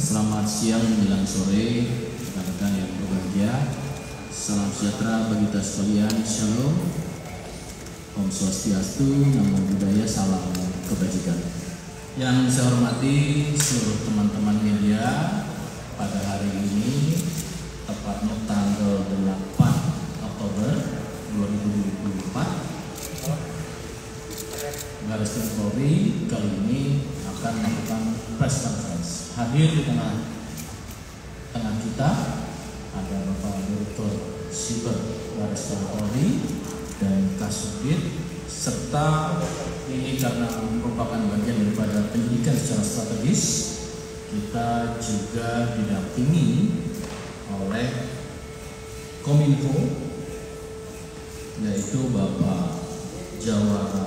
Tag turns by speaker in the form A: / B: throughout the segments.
A: Selamat siang menjelang sore, rekan-rekan yang berbahagia. Salam sejahtera bagi kita sekalian. Shalom, Om Swastiastu, Namo Buddhaya, salam kebajikan. Yang saya hormati seluruh teman-teman media, pada hari ini tepatnya tanggal 8 Oktober 2024, Baris Krim Polri kali ini akan melakukan press conference. Hadir di tengah kita ada Bapak Direktur Siber Baris Krim Polri dan Kasubdit, serta ini karena merupakan bagian daripada pendidikan secara strategis, kita juga didampingi oleh Kominfo, yaitu Bapak Jawara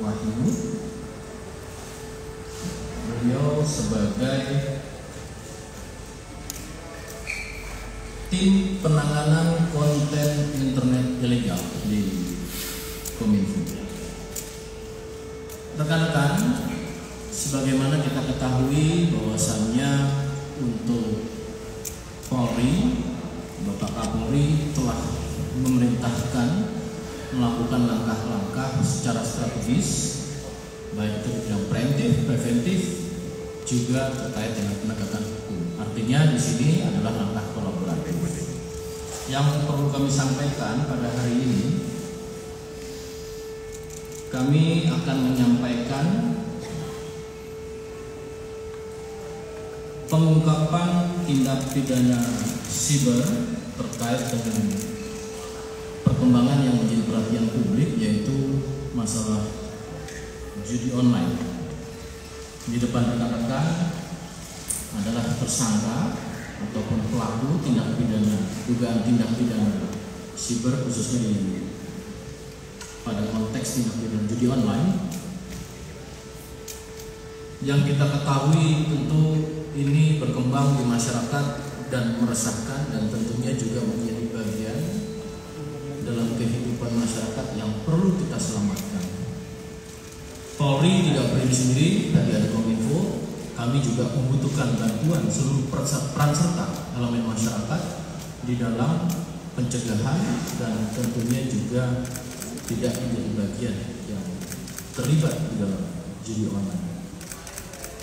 A: Wahyu. Beliau sebagai tim penanganan konten internet ilegal di Kominfo. Rekan-rekan, sebagaimana kita ketahui bahwasannya untuk Polri, Bapak Kapolri telah memerintahkan melakukan langkah-langkah secara strategis, baik itu yang preventif, juga terkait dengan penegakan hukum. Artinya di sini adalah langkah kolaboratif. Yang perlu kami sampaikan pada hari ini, kami akan menyampaikan pengungkapan tindak pidana siber terkait dengan perkembangan yang menjadi perhatian publik, yaitu masalah judi online. Di depan rekan-rekan adalah tersangka ataupun pelaku tindak pidana, dugaan tindak pidana siber, khususnya pada konteks tindak pidana judi online. Yang kita ketahui tentu ini berkembang di masyarakat dan meresahkan, dan tentunya juga menjadi bagian dalam kehidupan masyarakat yang perlu kita selamatkan. Polri tidak berdiri sendiri, tadi ada Kominfo, kami juga membutuhkan bantuan seluruh peran serta elemen masyarakat di dalam pencegahan dan tentunya juga tidak menjadi bagian yang terlibat di dalam judi online.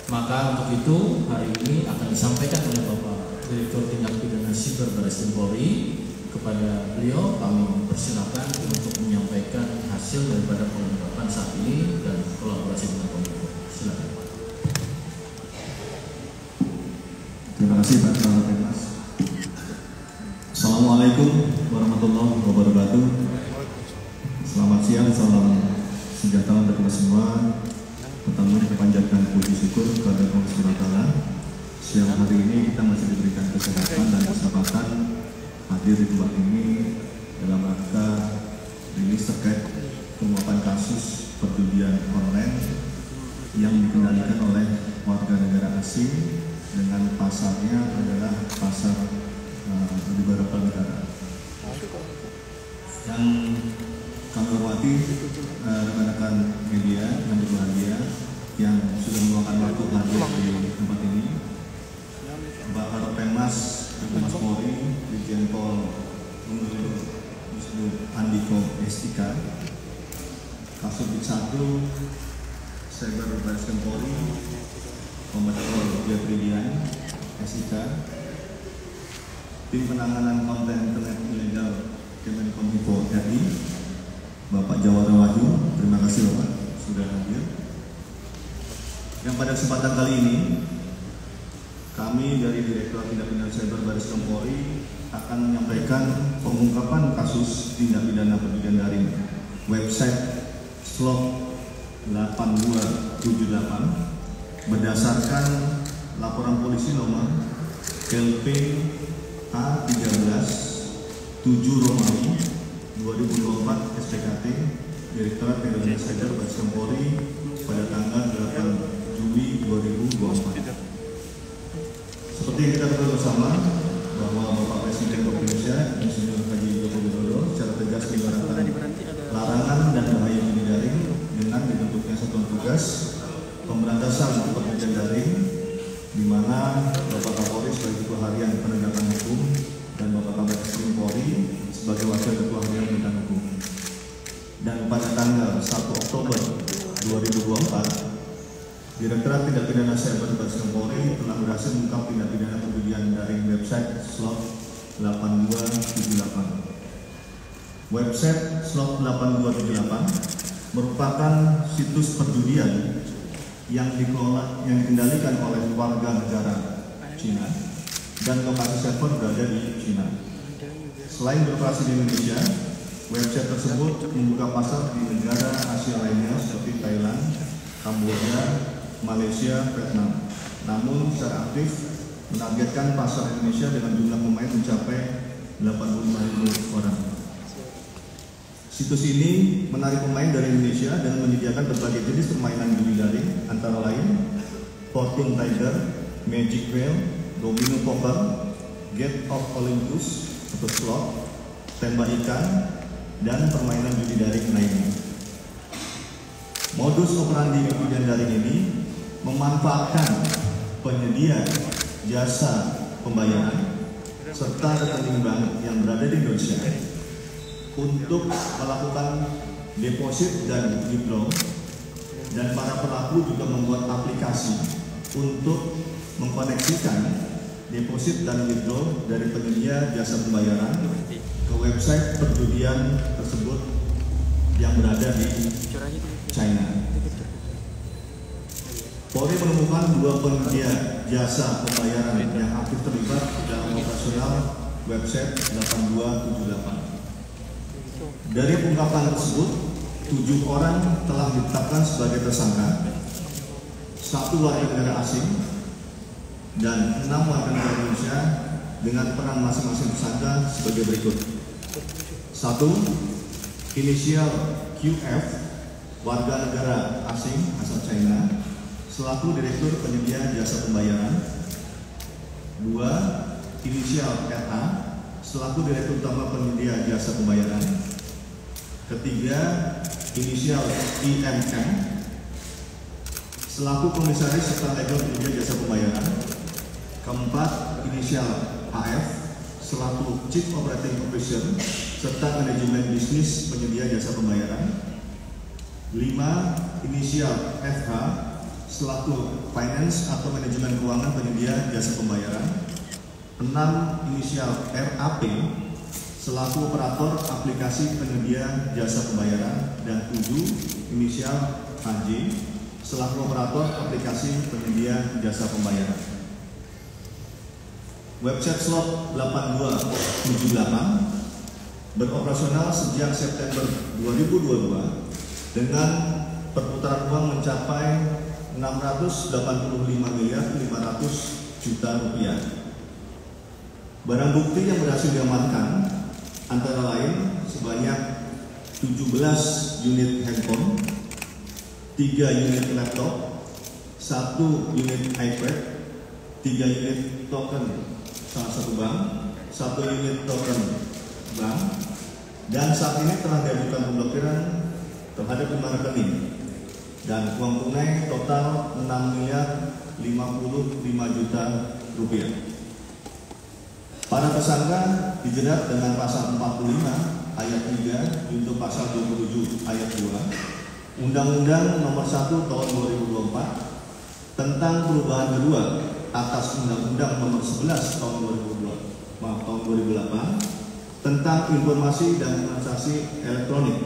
A: Maka untuk itu hari ini akan disampaikan oleh Bapak Direktur Tindak Pidana Siber Baris Krim Polri. Kepada beliau kami mempersilakan untuk menyampaikan hasil daripada pengungkapan saat ini dan kolaborasi dengan Kominfo. Silakan Pak.
B: Terima kasih Pak Mas. Assalamualaikum warahmatullahi wabarakatuh. Selamat siang, salam sejahtera untuk kita semua. Pertama kita panjatkan puji syukur kepada Allah Subhanahu wa taala. Siang hari ini kita masih diberikan kesehatan dan kesempatan hadir di tempat ini dalam rangka rilis terkait penguapan kasus perjudian online yang dikendalikan oleh warga negara asing dengan pasarnya adalah pasar di beberapa negara. Yang kami hormati rekan-rekan media yang berbahagia yang sudah meluangkan waktu hadir di tempat ini, Bapak Penmas Humas Polri, Brigjen Pol Wisnu Andiko SIK, Kasubdit 1 Cyber Baris Krim Polri, Kombes Pol Jeffridian SIK, tim penanganan konten internet ilegal Kemenkominfo RI, Bapak Jawara Wahyu, terima kasih Bapak sudah hadir. Yang pada kesempatan kali ini kami dari Direktorat Tindak Pidana Cyber Baris Krim Polri akan menyampaikan pengungkapan kasus tindak pidana perjudian daring website slot 8278 berdasarkan laporan polisi nomor LP A13 7 Romawi 2024 SPKT Direktorat Tindak Pidana Cyber Baris Krim Polri pada tanggal 8 Juli 2024. Seperti yang kita ketahui bersama bahwa Bapak Presiden Republik Indonesia Insinyur Haji Joko Widodo secara tegas mengeluarkan larangan dan bahaya judi daring dengan dibentuknya satuan tugas pemberantasan perjudian daring di mana Bapak Kapolri sebagai Ketua Harian Penegakan Hukum dan Bapak Kabid Polri sebagai Wakil Ketua Harian Penegakan Hukum. Dan pada tanggal 1 Oktober 2024, Direktorat Tindak Pidana Cyber Baris Krim Polri telah berhasil mengungkap tindak pidana perjudian daring website slot 8278. Website slot 8278 merupakan situs perjudian yang dikendalikan oleh warga negara Cina dan lokasi server berada di Cina. Selain beroperasi di Indonesia, website tersebut membuka pasar di negara Asia lainnya seperti Thailand, Kamboja, Malaysia, Vietnam. Namun secara aktif menargetkan pasar Indonesia dengan jumlah pemain mencapai 85.000 orang. Situs ini menarik pemain dari Indonesia dan menyediakan berbagai jenis permainan judi daring antara lain Fortune Tiger, Magic Wheel, Domino Poker, Gate of Olympus atau slot, tembak ikan, dan permainan judi daring lainnya. Modus operandi perjudian daring ini memanfaatkan penyedia jasa pembayaran serta rekening bank yang berada di Indonesia untuk melakukan deposit dan withdraw, dan para pelaku juga membuat aplikasi untuk mengkoneksikan deposit dan withdraw dari penyedia jasa pembayaran ke website perjudian tersebut yang berada di China. Polri menemukan 2 penyedia jasa pembayaran yang aktif terlibat dalam operasional website 8278. Dari pengungkapan tersebut, 7 orang telah ditetapkan sebagai tersangka, 1 warga negara asing dan 6 warga negara Indonesia dengan peran masing-masing tersangka sebagai berikut. 1. Inisial QF, warga negara asing asal China, selaku Direktur Penyedia Jasa Pembayaran. 2. Inisial RA, selaku Direktur Utama Penyedia Jasa Pembayaran. 3. Inisial IMM, selaku Komisaris serta Legal Penyedia Jasa Pembayaran. 4. Inisial AF, selaku Chief Operating Officer serta Manajemen Bisnis Penyedia Jasa Pembayaran. 5. Inisial FH, selaku Finance atau Manajemen Keuangan Penyedia Jasa Pembayaran. 6. Inisial RAP, selaku Operator Aplikasi Penyedia Jasa Pembayaran. Dan 7. Inisial HJ, selaku Operator Aplikasi Penyedia Jasa Pembayaran. Website slot 8278 beroperasional sejak September 2022 dengan perputaran uang mencapai 685.500.000.000 rupiah. Barang bukti yang berhasil diamankan antara lain sebanyak 17 unit handphone, 3 unit laptop, 1 unit iPad, 3 unit token salah satu bank, 1 unit token bank, dan saat ini telah diajukan pemblokiran terhadap 5 rekening dan uang tunai total 6.055.000.000 rupiah. Para tersangka dijerat dengan pasal 45 ayat 3 junto pasal 27 ayat 2 Undang-Undang Nomor 1 Tahun 2024 tentang perubahan kedua atas Undang-Undang Nomor 11 Tahun 2008 tentang informasi dan transaksi elektronik,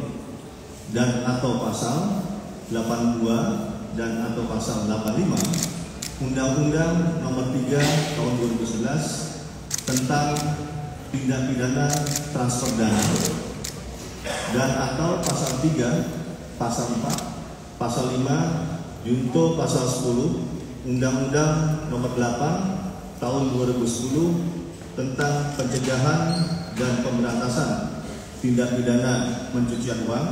B: dan atau pasal 82 dan atau pasal 85 Undang-Undang Nomor 3 Tahun 2011 tentang tindak pidana transfer dana, dan atau pasal 3, pasal 4, pasal 5 junto pasal 10 Undang-Undang Nomor 8 Tahun 2010 tentang pencegahan dan pemberantasan tindak pidana pencucian uang,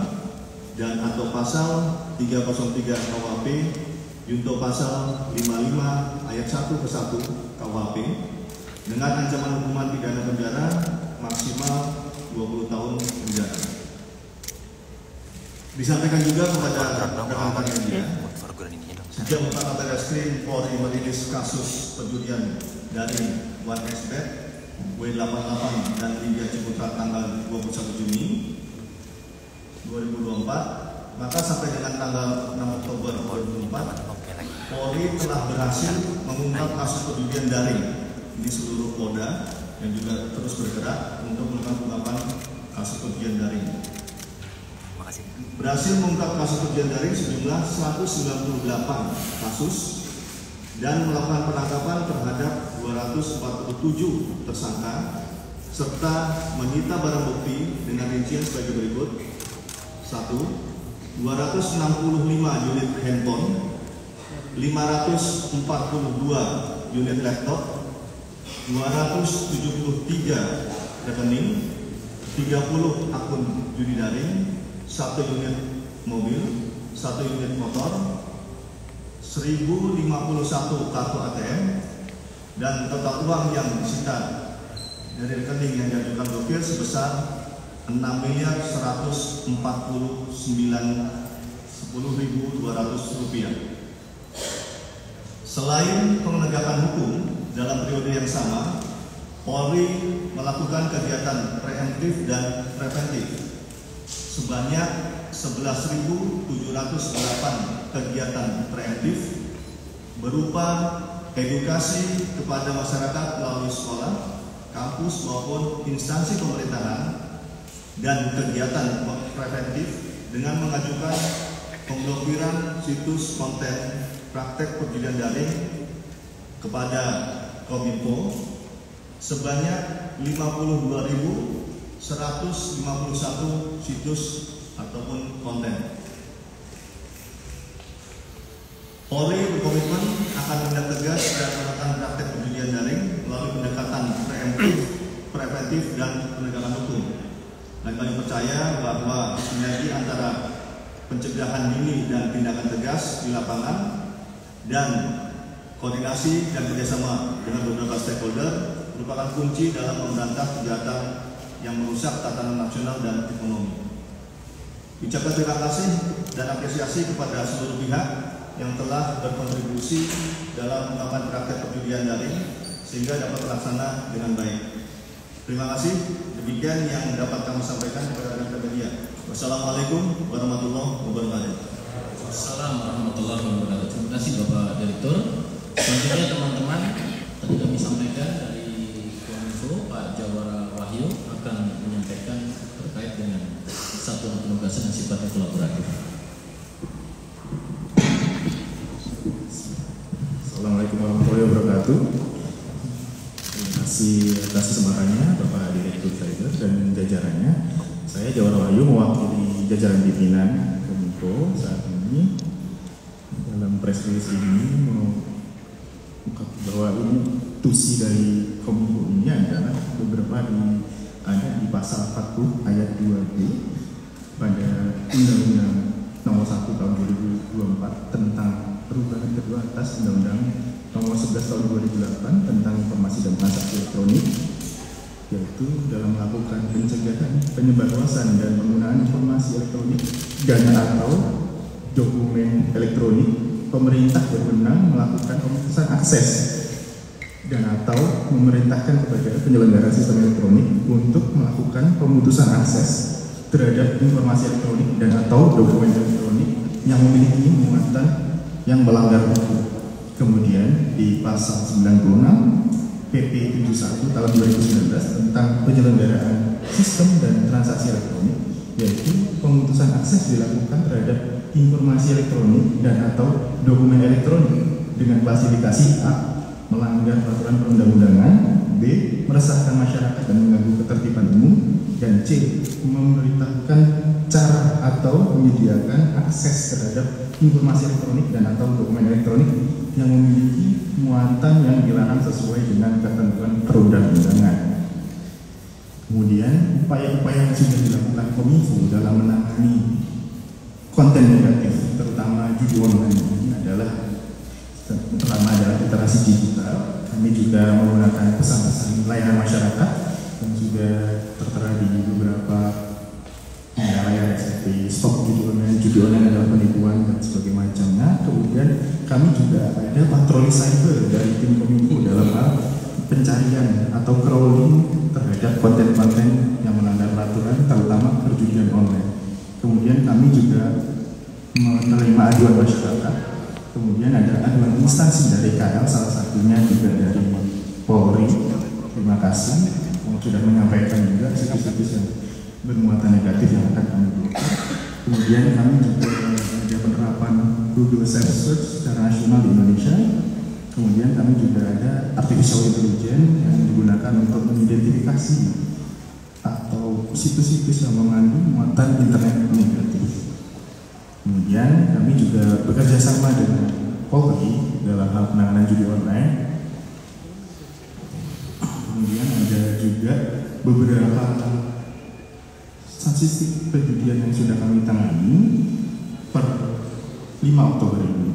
B: dan atau pasal 303 KUHP junto pasal 55 ayat 1 ke 1 KUHP dengan ancaman hukuman pidana penjara maksimal 20 tahun penjara. Disampaikan juga kepada rekan-rekan media Sejak Bapak Batreskrim Polri merilis kasus perjudian dari 1xBet, W88 dan Liga Ciputra tanggal 21 Juni 2024, maka sampai dengan tanggal 6 Oktober 2024, Polri telah berhasil mengungkap kasus perjudian daring di seluruh Polda dan juga terus bergerak untuk melakukan pengungkapan kasus perjudian daring. Berhasil mengungkap kasus perjudian daring sejumlah 198 kasus dan melakukan penangkapan terhadap 247 tersangka serta menyita barang bukti dengan rincian sebagai berikut: 1. 265 unit handphone, 542 unit laptop, 273 rekening, 30 akun judi daring, 1 unit mobil, 1 unit motor, 1051 kartu ATM, dan total uang yang disita dari rekening yang diajukan blokir sebesar 6.149.10.200 rupiah. Selain penegakan hukum, dalam periode yang sama, Polri melakukan kegiatan preemptif dan preventif sebanyak 11.708 kegiatan preemptif berupa edukasi kepada masyarakat melalui sekolah, kampus maupun instansi pemerintahan, dan kegiatan preventif dengan mengajukan pemblokiran situs konten praktek perjudian daring kepada Kominfo sebanyak 52.151 situs ataupun konten. Polri berkomitmen akan menindak tegas dan menekan praktek perjudian daring melalui pendekatan preemptif, preventif, dan penegakan hukum. Dan kami percaya bahwa sinergi antara pencegahan dini dan tindakan tegas di lapangan dan koordinasi dan kerjasama dengan beberapa stakeholder merupakan kunci dalam memberantas kejahatan yang merusak tatanan nasional dan ekonomi. Ucapkan terima kasih dan apresiasi kepada seluruh pihak yang telah berkontribusi dalam mengungkapkan praktek perjudian daring sehingga dapat terlaksana dengan baik. Terima kasih. Demikian yang dapat kami sampaikan kepada rekan media. Wassalamualaikum warahmatullahi wabarakatuh.
A: Assalamualaikum warahmatullahi wabarakatuh. Terima kasih Bapak Direktur. Selanjutnya teman-teman, tadi kami sampaikan dari Kominfo, Pak Jawara Wahyu akan menyampaikan terkait dengan satuan penugasan yang sifatnya kolaboratif.
C: Assalamualaikum warahmatullahi wabarakatuh. Terima kasih atas kesempatannya Bapak Direktur Cyber dan jajarannya. Saya Jawara Wahyu mewakili jajaran pimpinan Kominfo saat ini dalam press release ini mengungkap bahwa ini tusi dari Kominfo ini adalah beberapa ada di pasal 40 ayat 2B pada Undang-Undang Nomor 1 Tahun 2024 tentang perubahan kedua atas Undang-Undang Nomor 11 Tahun 2008 tentang informasi dan transaksi elektronik, yaitu dalam melakukan pencegahan, penyebarluasan dan penggunaan informasi elektronik dan atau dokumen elektronik, pemerintah berwenang melakukan pemutusan akses dan atau memerintahkan kepada penyelenggara sistem elektronik untuk melakukan pemutusan akses terhadap informasi elektronik dan atau dokumen elektronik yang memiliki muatan yang melanggar hukum. Kemudian di pasal 96 PP 71 tahun 2019 tentang penyelenggaraan sistem dan transaksi elektronik, yaitu pemutusan akses dilakukan terhadap informasi elektronik dan atau dokumen elektronik dengan klasifikasi A, melanggar peraturan perundang-undangan, B, meresahkan masyarakat dan mengganggu ketertiban umum, dan C, memberitahukan cara atau menyediakan akses terhadap informasi elektronik dan atau dokumen elektronik yang memiliki muatan yang dilarang sesuai dengan ketentuan perundang-undangan. Kemudian upaya-upaya yang sudah dilakukan Kominfo dalam menangani konten negatif, terutama judi online ini adalah pertama adalah literasi digital. Kami juga menggunakan pesan-pesan layanan masyarakat yang juga tertera di beberapa layar seperti stop judi online adalah penipuan dan sebagainya macamnya. Kemudian kami juga ada patroli cyber dari tim Kominfo dalam hal pencarian atau crawling terhadap konten-konten yang melanggar peraturan, terutama perjudian online. Kemudian kami juga menerima aduan masyarakat. Kemudian ada aduan instansi dari KL, salah satunya juga dari Polri. Terima kasih yang sudah menyampaikan juga situs-situs yang bermuatan negatif yang akan kami buka. Kemudian kami juga ada penerapan Google Search secara nasional di Indonesia. Kemudian kami juga ada artificial intelligence yang digunakan untuk mengidentifikasi atau situs-situs yang mengandung muatan internet negatif. Kemudian kami juga bekerja sama dengan Polri dalam hal penanganan judi online. Kemudian ada juga beberapa statistik perjudian yang sudah kami tangani per 5 Oktober ini.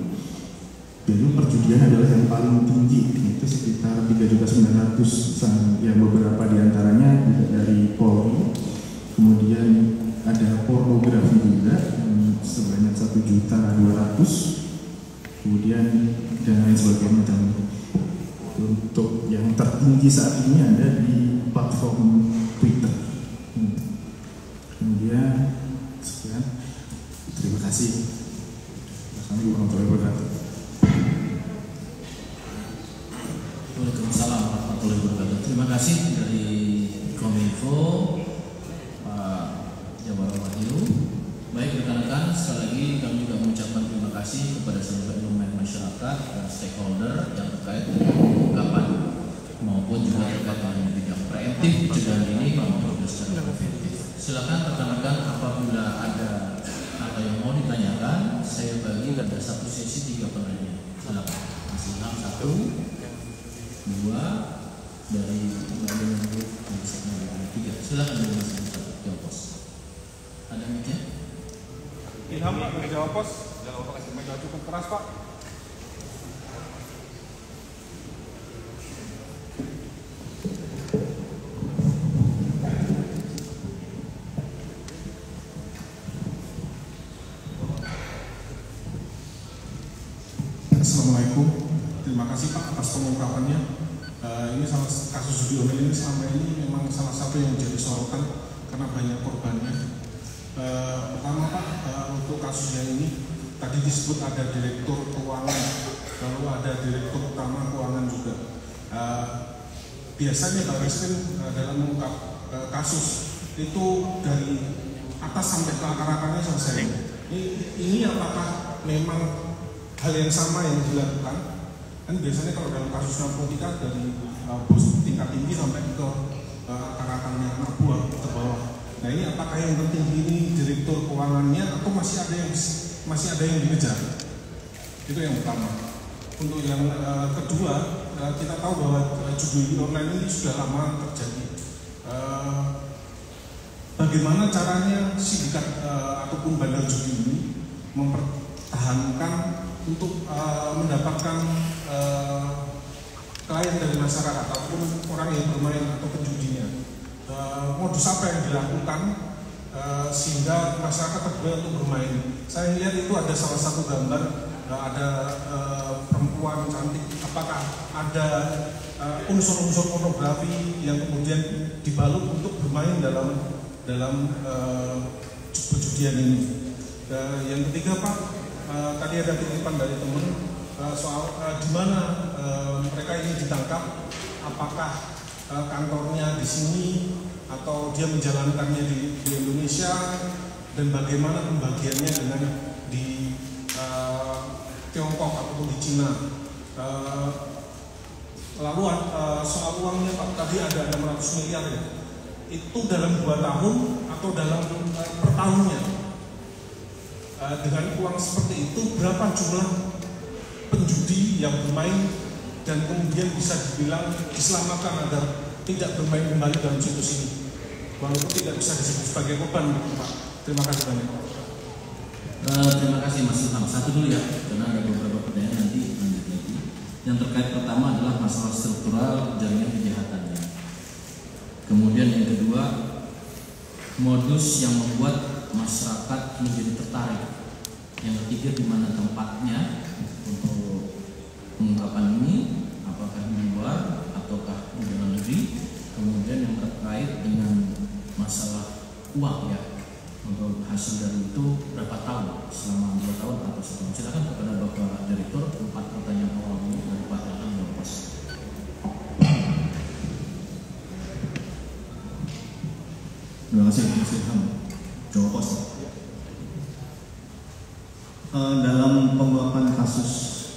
C: Jadi perjudian adalah yang paling tinggi, itu sekitar 3.900.000 yang beberapa diantaranya juga dari Polri. Kemudian ada pornografi juga yang sebanyak 1.200.000. Kemudian dan lain sebagainya. Dan untuk yang tertinggi saat ini ada di platform Twitter. Kemudian sekian, terima kasih. Assalamualaikum warahmatullahi wabarakatuh.
A: Waalaikumsalam warahmatullahi wabarakatuh. Terima kasih dari Kominfo, Pak Jawara Wahyu. Baik rekan-rekan, sekali lagi kami juga mengucapkan terima kasih kepada seluruh elemen masyarakat dan stakeholder yang terkait dengan pengungkapan maupun juga terkait dengan bidang preemptif pencegahan ini maupun secara preventif. Silakan rekan-rekan apabila ada apa yang mau ditanyakan, saya bagi ada satu sesi 3 penanya. Silakan. Masih 1, 2 dari grup yang 3. Silakan dari Mas Jawa Pos. Ada meja?
D: Ilham Pak dari Jawa Pos. Jangan lupa kasih meja cukup keras Pak.
E: Assalamualaikum, terima kasih Pak atas pengungkapannya. Ini salah kasus judi online ini selama ini memang salah satu yang menjadi sorotan karena banyak korbannya. Pertama Pak, untuk kasus yang ini tadi disebut ada direktur keuangan, lalu ada direktur utama keuangan juga. Biasanya Pak Reskrim dalam mengungkap kasus itu dari atas sampai ke akar-akarnya selesai. Ini apakah memang hal yang sama yang dilakukan? Kan biasanya kalau dalam kasus narkotika dari bos tingkat tinggi sampai ke akar-akarnya anak buah ke bawah. Nah ini apakah yang tertinggi ini direktur keuangannya atau masih ada yang dikejar? Itu yang pertama. Untuk yang kedua, kita tahu bahwa judi online ini sudah lama terjadi. Bagaimana caranya sindikat ataupun bandar judi ini mempertahankan untuk mendapatkan klien dari masyarakat ataupun orang yang bermain atau penjudinya? Modus apa yang dilakukan sehingga masyarakat tergoyah untuk bermain? Saya lihat itu ada salah satu gambar, ada perempuan cantik. Apakah ada unsur-unsur pornografi yang kemudian dibalut untuk bermain dalam perjudian ini? Yang ketiga Pak, tadi ada titipan dari teman soal di mana mereka ini ditangkap, apakah kantornya di sini atau dia menjalankannya di Indonesia, dan bagaimana pembagiannya dengan di Tiongkok ataupun di Cina. Lalu soal uangnya Pak, tadi ada 600 miliar ya, itu dalam 2 tahun atau dalam per tahunnya? Dengan uang seperti itu berapa jumlah penjudi yang bermain dan kemudian bisa dibilang diselamatkan agar tidak bermain kembali dalam situs ini, walaupun tidak bisa disebut sebagai korban, Pak. Terima kasih banyak.
A: Terima kasih Mas Ilham. Satu dulu ya, karena ada beberapa pertanyaan nanti lanjut lagi. Yang terkait pertama adalah masalah struktural jaringan kejahatannya. Kemudian yang kedua, modus yang membuat masyarakat menjadi tertarik. Yang ketiga, di mana tempatnya. untuk pengungkapan ini, apakah di luar ataukah di dalam negeri. Kemudian yang terkait dengan masalah uang ya, untuk hasil dari itu berapa tahun, selama 2 tahun atau 1 tahun. Silakan kepada Bapak Direktur, 4 pertanyaan awal ini dari Pak Ilham Jawa Pos.
B: Terima kasih Mas Ilham Jawa Pos. Dalam pengungkapan kasus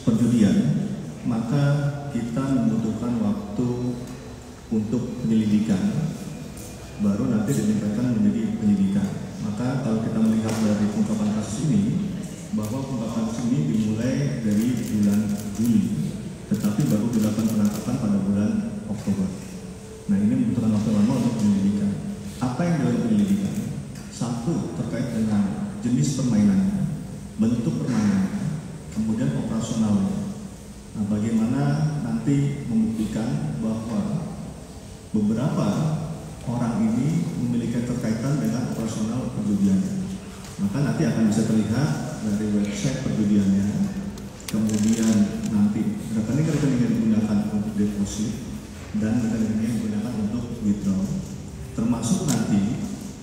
B: perjudian, maka kita membutuhkan waktu untuk penyelidikan, baru nanti ditingkatkan menjadi penyidikan. Maka kalau kita melihat dari pengungkapan kasus ini, bahwa pengungkapan kasus ini dimulai dari bulan Juli, tetapi baru dilakukan penangkapan pada bulan Oktober. Nah, ini membutuhkan waktu lama untuk penyelidikan. Apa yang dilakukan penyelidikan? Satu, terkait dengan jenis permainannya, bentuk permainannya, kemudian operasionalnya. Nah, bagaimana nanti membuktikan bahwa beberapa orang ini memiliki keterkaitan dengan operasional perjudiannya. Maka nanti akan bisa terlihat dari website perjudiannya, kemudian nanti rekening-rekening yang digunakan untuk deposit dan rekening yang digunakan untuk withdraw, termasuk nanti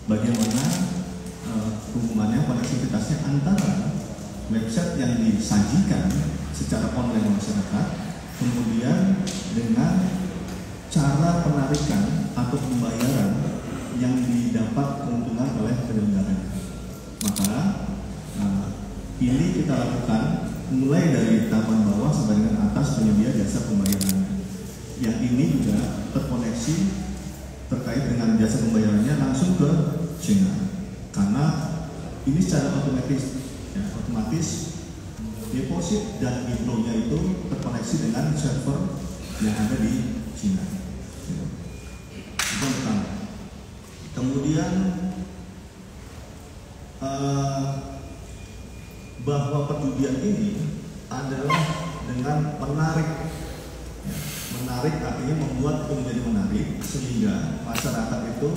B: bagaimana hubungannya, konektivitasnya antara website yang disajikan secara online masyarakat, kemudian dengan cara penarikan atau pembayaran yang didapat keuntungan oleh penyelenggaranya. Maka ini kita lakukan mulai dari tahapan bawah sampai dengan atas penyedia jasa pembayaran. Yang ini juga terkoneksi terkait dengan jasa pembayarannya langsung ke China, karena ini secara otomatis deposit dan withdrawnya itu terkoneksi dengan server yang ada di China. Itu yang pertama. Kemudian bahwa perjudian ini adalah dengan menarik. Menarik artinya membuat itu menjadi menarik, sehingga masyarakat itu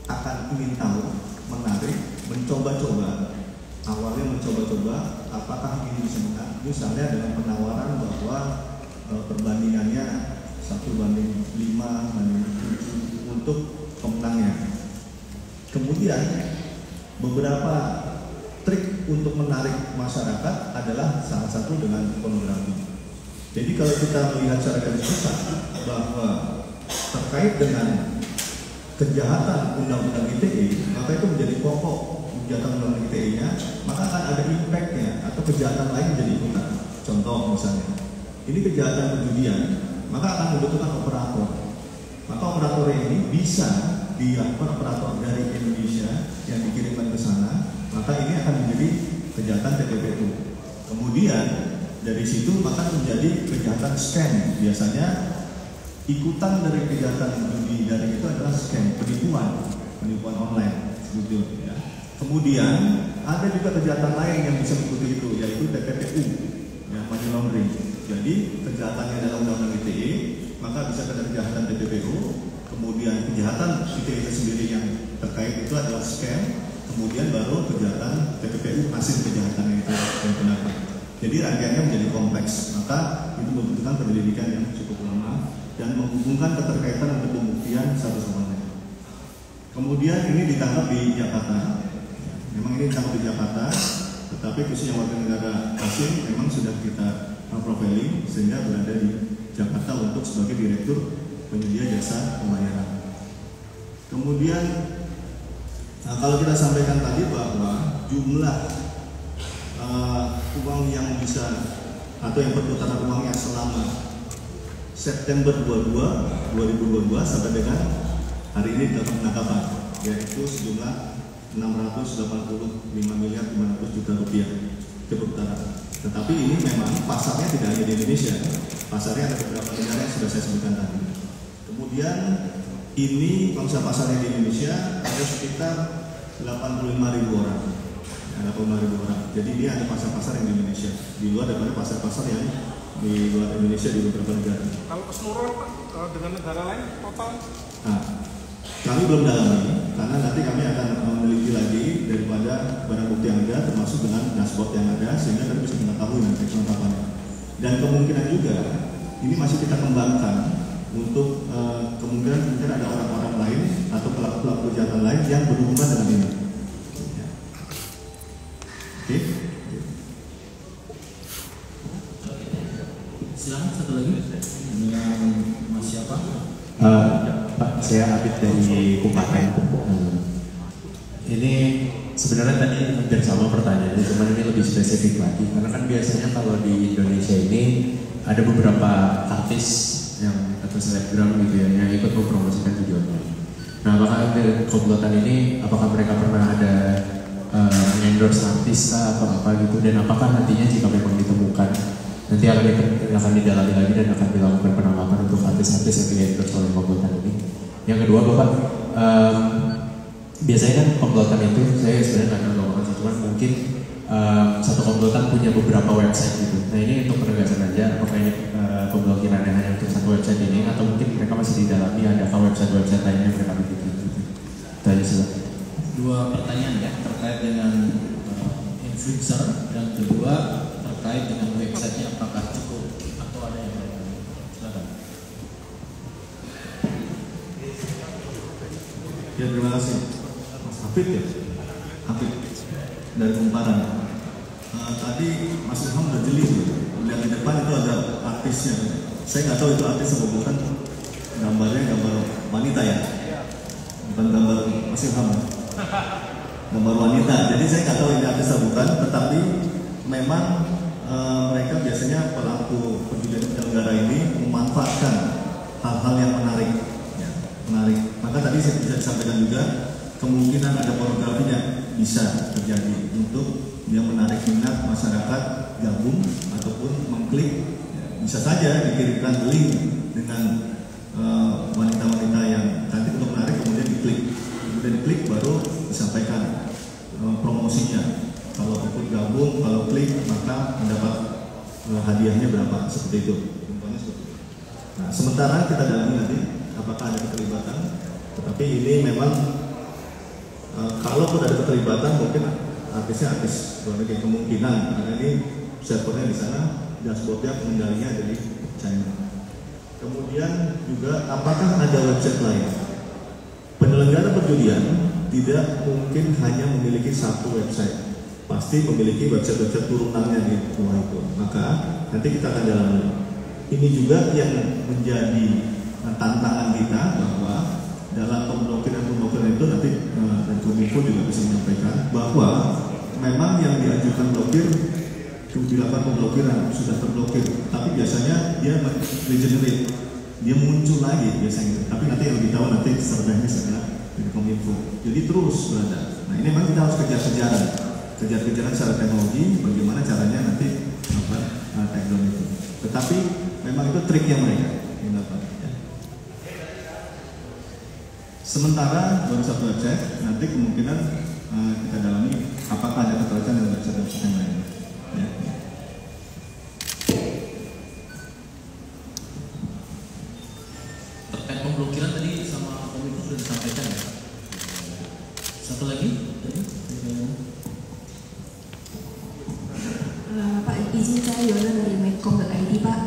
B: akan ingin tahu, menarik, mencoba-coba. Awalnya mencoba-coba apakah ini bisa menang, misalnya dengan penawaran bahwa perbandingannya 1:5 untuk pemenangnya. Kemudian beberapa trik untuk menarik masyarakat adalah salah satu dengan pornografi. Jadi kalau kita melihat secara garis besar bahwa terkait dengan kejahatan Undang-Undang ITE, maka itu menjadi pokok kejahatan Undang-Undang ITE-nya, maka akan ada impact-nya atau kejahatan lain menjadi ikutan. Contoh misalnya, ini kejahatan perjudian, maka akan membutuhkan operator. Maka operator ini bisa dilakukan operator dari Indonesia yang dikirimkan ke sana, maka ini akan menjadi kejahatan TPPU. Kemudian dari situ maka menjadi kejahatan scam. Biasanya ikutan dari kejahatan judi dari itu adalah scam, penipuan online, gitu ya. Kemudian ada juga kejahatan lain yang bisa mengikuti itu, yaitu TPPU, ya, money laundering. Jadi kejahatannya dalam Undang-Undang ITE, maka bisa ada kejahatan TPPU. Kemudian kejahatan ITE sendiri yang terkait itu adalah scam. Kemudian baru kejahatan TPPU hasil kejahatan itu yang benar. Jadi rangkaiannya menjadi kompleks, maka itu membutuhkan penyelidikan yang cukup lama dan menghubungkan keterkaitan untuk pembuktian satu sama lain. Kemudian ini ditangkap di Jakarta. Memang ini ditangkap di Jakarta, tetapi khususnya warga negara asing memang sudah kita profiling sehingga berada di Jakarta untuk sebagai direktur penyedia jasa pembayaran. Kemudian kalau kita sampaikan tadi bahwa jumlah uang yang bisa atau yang perputaran uangnya selama September 2022 sampai dengan hari ini dalam penangkapan, yaitu sejumlah 685 miliar 500 juta rupiah perputaran. Tetapi ini memang pasarnya tidak hanya di Indonesia, pasarnya ada beberapa negara yang sudah saya sebutkan tadi. Kemudian ini bangsa pasarnya di Indonesia ada sekitar 85.000 orang. 85.000 orang. Jadi ini ada pasar-pasar yang di Indonesia, di luar daripada pasar-pasar yang di luar Indonesia di beberapa negara.
D: Kalau keseluruhan dengan negara lain total?
B: Nah, Kami belum dalami, karena nanti kami akan meneliti lagi daripada barang bukti yang ada, termasuk dengan dashboard yang ada, sehingga kami bisa mengetahui nanti kelengkapannya. Dan kemungkinan juga ini masih kita kembangkan untuk kemungkinan ada orang-orang lain atau pelaku-pelaku kejahatan lain yang berhubungan dengan ini. Oke.
A: Silakan satu lagi dengan Mas siapa?
F: Pak, saya Abid dari Kumpaten. Ini sebenarnya tadi hampir sama pertanyaannya, cuman ini lebih spesifik lagi. Karena kan biasanya kalau di Indonesia ini ada beberapa artis yang atau selebgram gitu ya yang ikut mempromosikan videonya. Nah, apakah dari komplotan ini, apakah mereka pernah ada endorse artis atau apa gitu, dan apakah nantinya jika memang ditemukan nanti akan didalami lagi dan akan dilakukan penangkapan untuk artis-artis yang di-endorse oleh komplotan ini? Yang kedua, Bapak, biasanya kan komplotan itu, saya sebenarnya nggak tahu banget sih, cuman mungkin satu komplotan punya beberapa website gitu. Nah, ini untuk penegasan aja, apakah ini pemblokirannya hanya untuk satu website ini, atau mungkin mereka masih didalami adakah website-website lainnya yang mereka bikin gitu. Tanya silakan.
A: Dua pertanyaan ya, terkait dengan influencer, dan kedua terkait dengan websitenya apakah cukup atau ada yang lain. Silakan.
B: Ya, terima kasih. Mas Hafid ya? Hafid dari Kumparan. Tadi Mas Ilham udah jeli tuh. Lihat di depan itu ada artisnya. Saya nggak tahu itu artis atau bukan. Gambarnya gambar wanita ya? Bukan gambar Mas Ilham. Gambar wanita. Jadi saya nggak tahu ini artis atau bukan. Tetapi memang mereka biasanya pelaku penjualan penyelenggara ini memanfaatkan hal-hal yang menarik. Menarik. Maka tadi saya bisa disampaikan juga kemungkinan ada pornografinya bisa terjadi untuk dia menarik minat masyarakat gabung ataupun mengklik. Bisa saja dikirimkan link dengan wanita-wanita yang cantik untuk menarik, kemudian diklik baru disampaikan promosinya. Kalau ikut gabung, kalau klik maka mendapat hadiahnya berapa, seperti itu. Nah, sementara kita dalami nanti apakah ada keterlibatan, tetapi ini memang kalaupun ada keterlibatan mungkin artisnya artis luar negeri, kemungkinan karena ini servernya di sana, dashboardnya pengendalinya ada di China. Kemudian juga apakah ada website lain? Penyelenggara perjudian tidak mungkin hanya memiliki satu website, pasti memiliki website-website turunannya di bawah itu. Maka nanti kita akan dalami. Ini juga yang menjadi tantangan kita bahwa dalam pemblokiran itu nanti dan Kominfo juga bisa menyampaikan bahwa memang yang diajukan blokir dilakukan pemblokiran sudah terblokir, tapi biasanya dia regenerate, dia muncul lagi biasanya. Tapi nanti yang lebih tahu nanti servernya adalah dari Kominfo. Jadi terus berada. Nah, ini memang kita harus kejar-kejaran secara teknologi, bagaimana caranya nanti take down itu. Tetapi memang itu triknya mereka yang dapat. Sementara baru satu website, nanti kemungkinan kita dalami apakah ada keterkaitan dengan website yang lain. Ya.
A: Terkait pemblokiran tadi sama Kominfo sudah disampaikan ya. Satu lagi tadi.
G: Pak, izin saya Yola dari Medcom.id, Pak.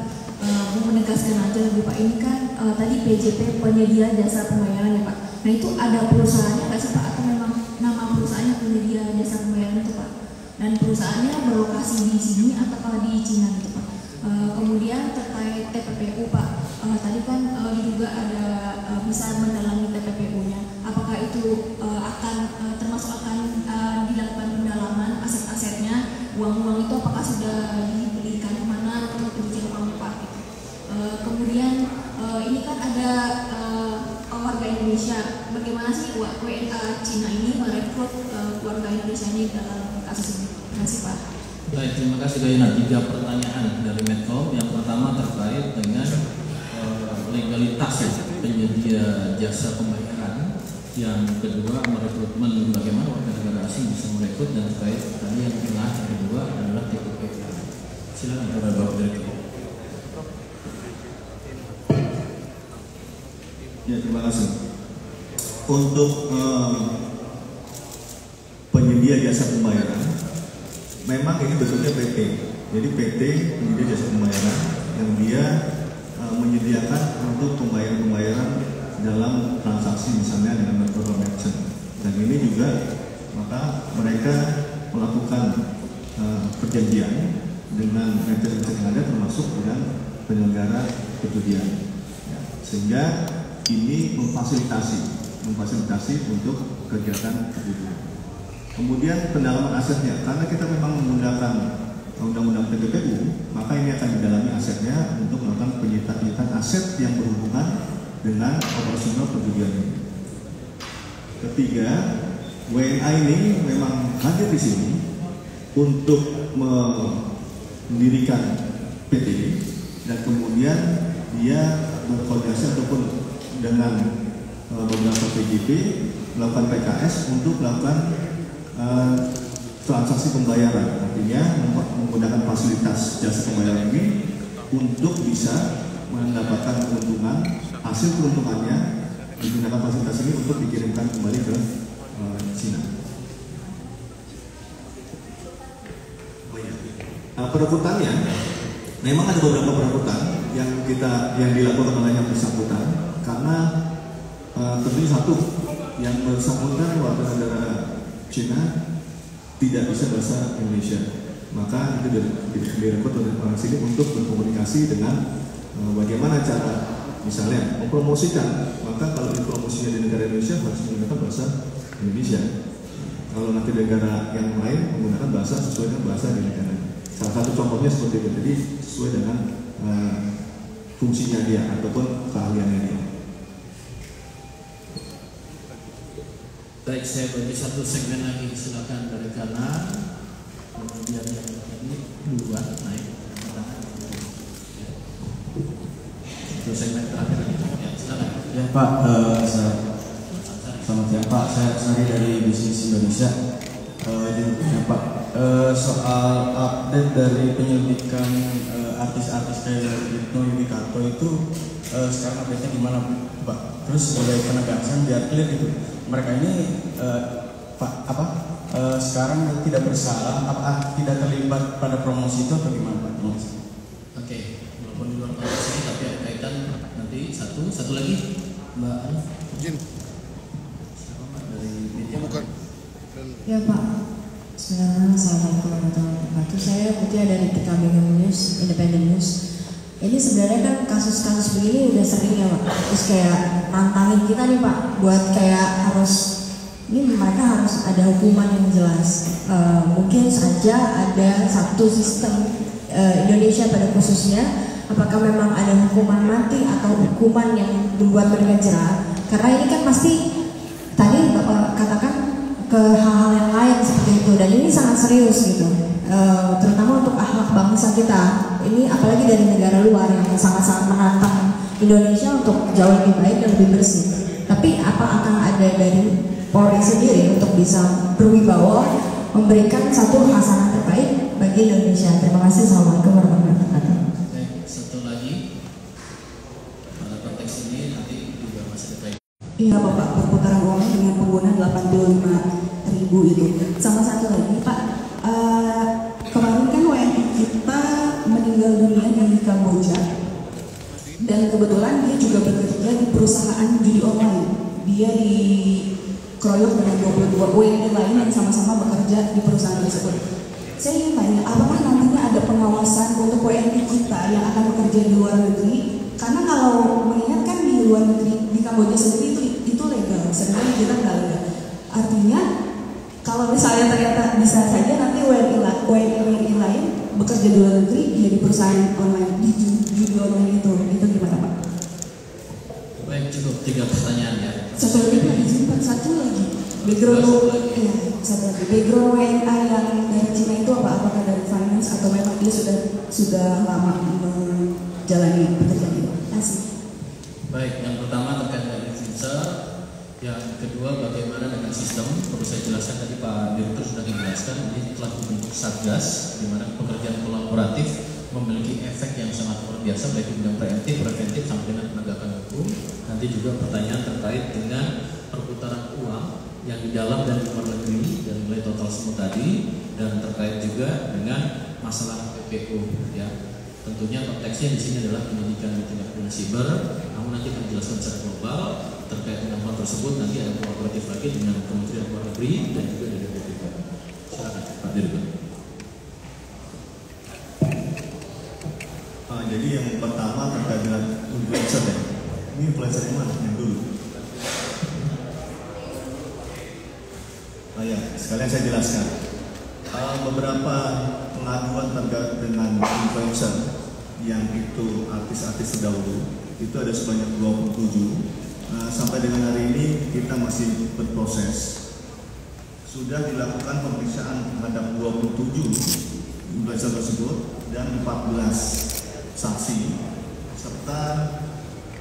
G: Mau menegaskan aja lagi Pak, ini kan tadi PJP penyedia jasa pembayaran ya Pak. Nah, itu ada perusahaannya nggak sih Pak, atau memang nama perusahaannya penyedia jasa pembayaran itu Pak? Dan perusahaannya berlokasi di sini atau di Cina gitu Pak? Kemudian terkait TPPU Pak, tadi kan diduga ada bisa mendalami TPPU-nya. Apakah itu termasuk akan dilakukan pendalaman aset-asetnya? Uang-uang itu apakah sudah dibelikan kemana atau diberikan uang Pak? Kemudian ini kan ada warga Indonesia, bagaimana sih WNA Cina ini merekrut warga Indonesia ini dalam kasus ini? Terima kasih Pak.
A: Baik, terima kasih Gayana. 3 pertanyaan dari Medcom. Yang pertama terkait dengan legalitas penyedia jasa pembayaran. Yang kedua merekrutmen, bagaimana warga negara asing bisa merekrut, dan terkait tadi yang kedua adalah TPPU. Silakan kepada Bapak Direktur.
B: Ya, terima kasih. untuk penyedia jasa pembayaran, memang ini bentuknya PT. Jadi PT penyedia jasa pembayaran yang dia menyediakan untuk pembayaran dalam transaksi misalnya dengan metode merchant. Dan ini juga maka mereka melakukan perjanjian dengan merchant yang ada, termasuk dengan penyelenggara kejudian, ya, sehingga ini memfasilitasi untuk kegiatan kejudian. Kemudian pendalaman asetnya, karena kita memang menggunakan undang-undang TPPU, maka ini akan didalami asetnya untuk melakukan penyitaan aset yang berhubungan dengan operasional perjudian ini. Ketiga, WNA ini memang hadir di sini untuk mendirikan PT dan kemudian dia berkoordinasi ataupun dengan beberapa PJP melakukan PKS untuk melakukan transaksi pembayaran, artinya menggunakan fasilitas jasa pembayaran ini untuk bisa mendapatkan keuntungan, hasil keuntungannya digunakan fasilitas ini untuk dikirimkan kembali ke Cina. Perekrutannya memang ada beberapa perekrutan yang dilakukan oleh yang bersangkutan, karena tentunya satu, yang bersangkutan warga negara Cina tidak bisa bahasa Indonesia, maka itu direkrut oleh orang sini untuk berkomunikasi dengan bagaimana cara misalnya mempromosikan. Maka kalau promosinya di negara Indonesia harus menggunakan bahasa Indonesia, kalau nanti negara yang lain menggunakan bahasa sesuai dengan bahasa di negara. Salah satu contohnya seperti itu, jadi sesuai dengan fungsinya dia ataupun keahliannya dia.
A: Baik, saya bagi satu segmen lagi, silakan dari kanan, kemudian yang tadi duluan naik. Itu segmen terakhir, ya silakan.
H: Ya Pak, selamat siang Pak, saya Sari dari Bisnis Indonesia. Ya Pak, soal update dari penyelidikan artis-artis kayak Ritno Yudikato itu sekarang update-nya gimana Pak? Terus sebagai penegasan biar clear gitu, mereka ini sekarang tidak bersalah, tidak terlibat pada promosi itu atau gimana Pak?
A: Oke, walaupun di luar konteks ini tapi ada kaitan nanti satu lagi Mbak Anu.
I: Izin.
A: Dari media.
I: Bukan.
G: Ya Pak, sebenarnya Assalamualaikum warahmatullahi wabarakatuh. Saya Putih dari TKB News, Independent News. Ini sebenarnya kan kasus-kasus begini udah sering ya Pak. Terus kayak nantangin kita nih Pak, buat kayak ini mereka harus ada hukuman yang jelas. Mungkin saja ada satu sistem Indonesia pada khususnya, apakah memang ada hukuman mati atau hukuman yang membuat mereka jerah? Karena ini kan pasti tadi Bapak katakan ke hal-hal yang lain seperti itu, dan ini sangat serius gitu, terutama untuk akhlak bangsa kita ini, apalagi dari negara luar yang sangat-sangat menantang Indonesia untuk jauh lebih baik dan lebih bersih. Tapi apa akan ada dari Polri sendiri untuk bisa berwibawa memberikan satu hasanah terbaik bagi Indonesia? Terima kasih. Assalamualaikum warahmatullahi wabarakatuh.
A: Satu lagi pada konteks ini nanti juga masih ada.
J: Iya Bapak, perputaran uang dengan pengguna 85.000 itu. Sama satu lagi Pak, kemarin kan WNI kita meninggal dunia di Kamboja, dan kebetulan dia juga bekerja di perusahaan judi online. Dia dikeroyok dengan 22 WNI lain yang sama-sama bekerja di perusahaan tersebut. Saya ingin tanya, apakah nantinya ada pengawasan untuk WNI kita yang akan bekerja di luar negeri? Karena kalau mengingat kan di luar negeri, di Kamboja sendiri itu legal, sedangkan kita nggak legal. Artinya kalau misalnya ternyata bisa saja nanti WNI lain bekerja di luar negeri, dia di perusahaan online, di judi online itu gimana Pak?
A: Baik, cukup 3 pertanyaan ya.
J: Satu lagi Pak, izin Pak, satu lagi. Background WNI yang dari Cina itu apakah dari finance atau memang dia sudah lama menjalani pekerjaan itu? Terima kasih.
A: Baik, yang pertama terkait dengan influencer, yang kedua bagaimana dengan sistem. Perlu saya jelaskan tadi Pak Direktur sudah menjelaskan, ini telah dibentuk Satgas di mana pekerjaan kolaboratif memiliki efek yang sangat luar biasa baik di bidang preventif sampai dengan penegakan hukum. Nanti juga pertanyaan terkait dengan perputaran uang yang di dalam dan di luar negeri dan nilai total semua tadi, dan terkait juga dengan masalah PPO ya. Tentunya konteksnya di sini adalah penyidikan di tindak pidana siber, namun nanti akan dijelaskan secara global terkait dengan hal tersebut. Nanti ada kooperatif lagi dengan Kementerian Luar Negeri dan juga dari BPK. Silakan Pak Dirut.
B: Jadi yang pertama terkait dengan influencer ya. Ini influencer yang mana? Yang dulu. Ya, sekalian saya jelaskan. Beberapa pengaduan terkait dengan influencer yang itu artis-artis terdahulu itu ada sebanyak 27. Sampai dengan hari ini kita masih berproses. Sudah dilakukan pemeriksaan terhadap 27 influencer tersebut dan 14 saksi serta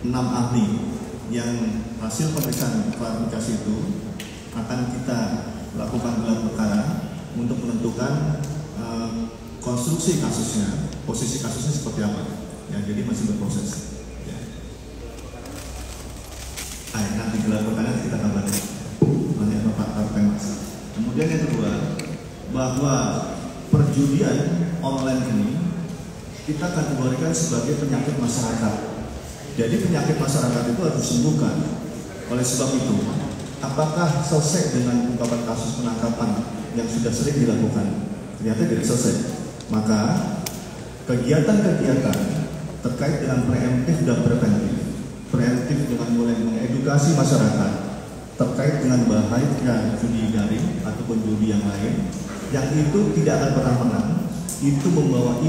B: 6 ahli yang hasil pemeriksaan klarifikasi itu akan kita lakukan gelar perkara untuk menentukan konstruksi kasusnya, posisi kasusnya seperti apa. Ya, jadi masih berproses. Ya. Nanti gelar perkara kita kabarin. Banyak Bapak Karpemas. Kemudian yang kedua, bahwa perjudian online ini kita kategorikan sebagai penyakit masyarakat. Jadi penyakit masyarakat itu harus disembuhkan. Oleh sebab itu, apakah selesai dengan ungkapan kasus penangkapan yang sudah sering dilakukan? Ternyata tidak selesai. Maka kegiatan-kegiatan terkait dengan preemptif dan preventif dengan mulai mengedukasi masyarakat terkait dengan bahaya judi daring ataupun judi yang lain, yang itu tidak akan pernah menang, itu membawa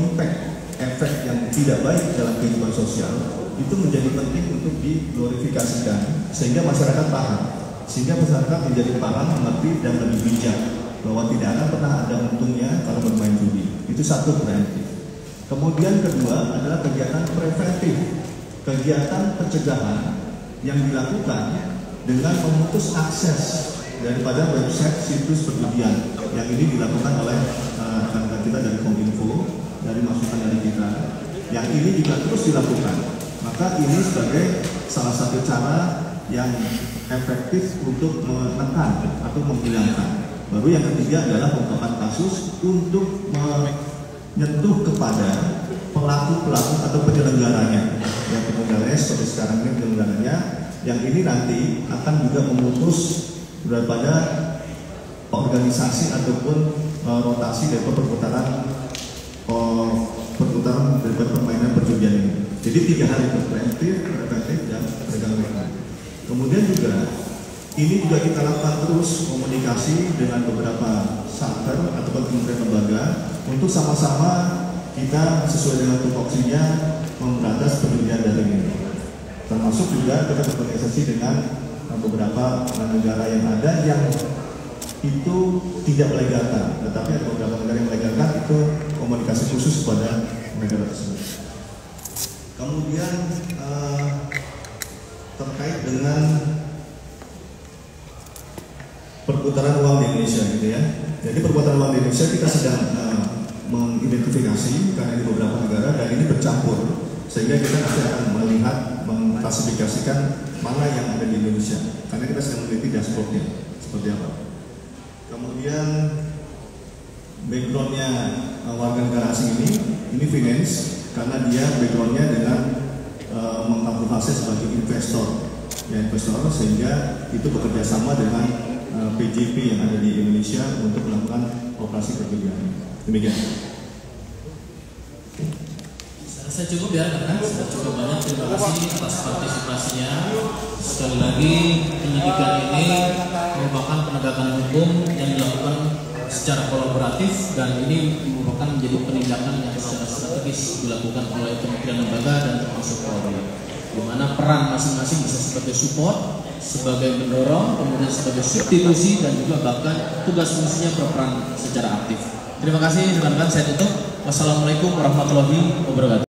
B: efek yang tidak baik dalam kehidupan sosial, itu menjadi penting untuk diglorifikasikan sehingga masyarakat paham, sehingga masyarakat menjadi paham, mengerti dan lebih bijak bahwa tidak akan pernah ada untungnya kalau bermain judi. Itu satu, preventif. Kemudian kedua adalah kegiatan preventif, kegiatan pencegahan yang dilakukan dengan memutus akses daripada website situs perjudian. Yang ini dilakukan oleh rekan-rekan kita dari Kominfo, dari masukan dari kita, yang ini juga terus dilakukan. Maka ini sebagai salah satu cara yang efektif untuk menekan atau menghilangkan. Baru yang ketiga adalah pengungkapan kasus untuk menyentuh kepada pelaku-pelaku atau penyelenggaranya. Yang penyelenggaranya seperti sekarang ini penyelenggaranya, yang ini nanti akan juga memutus daripada organisasi ataupun rotasi dari perputaran dari permainan perjudian ini. Jadi 3 hal itu, preventif, dan penegakan. Kemudian juga ini juga kita lakukan terus komunikasi dengan beberapa satker ataupun kementerian lembaga untuk sama-sama kita sesuai dengan tupoksinya memberantas perjudian daring ini. Termasuk juga kita berkomunikasi dengan beberapa negara yang ada yang itu tidak melegalkan, tetapi ada beberapa negara yang melegalkan, itu komunikasi khusus kepada negara tersebut. Kemudian terkait dengan perputaran uang di Indonesia gitu ya. Jadi perputaran uang di Indonesia kita sedang mengidentifikasi karena di beberapa negara dan ini bercampur, sehingga kita nanti akan melihat mengklasifikasikan mana yang ada di Indonesia karena kita sedang meneliti dashboardnya seperti apa. Kemudian backgroundnya warga negara asing ini finance karena dia backgroundnya dengan mengkalkulasi sebagai investor sehingga itu bekerja sama dengan PJP yang ada di Indonesia untuk melakukan operasi perjudian. Demikian.
A: Saya cukup ya, karena sudah cukup banyak. Terima kasih atas partisipasinya. Sekali lagi, penyidikan ini merupakan penegakan hukum yang dilakukan secara kolaboratif dan ini merupakan menjadi penindakan yang secara strategis dilakukan oleh kementerian lembaga dan termasuk Polri, di mana peran masing-masing bisa sebagai support, sebagai mendorong, kemudian sebagai substitusi dan juga bahkan tugas fungsinya berperan secara aktif. Terima kasih rekan-rekan, saya tutup. Wassalamualaikum warahmatullahi wabarakatuh.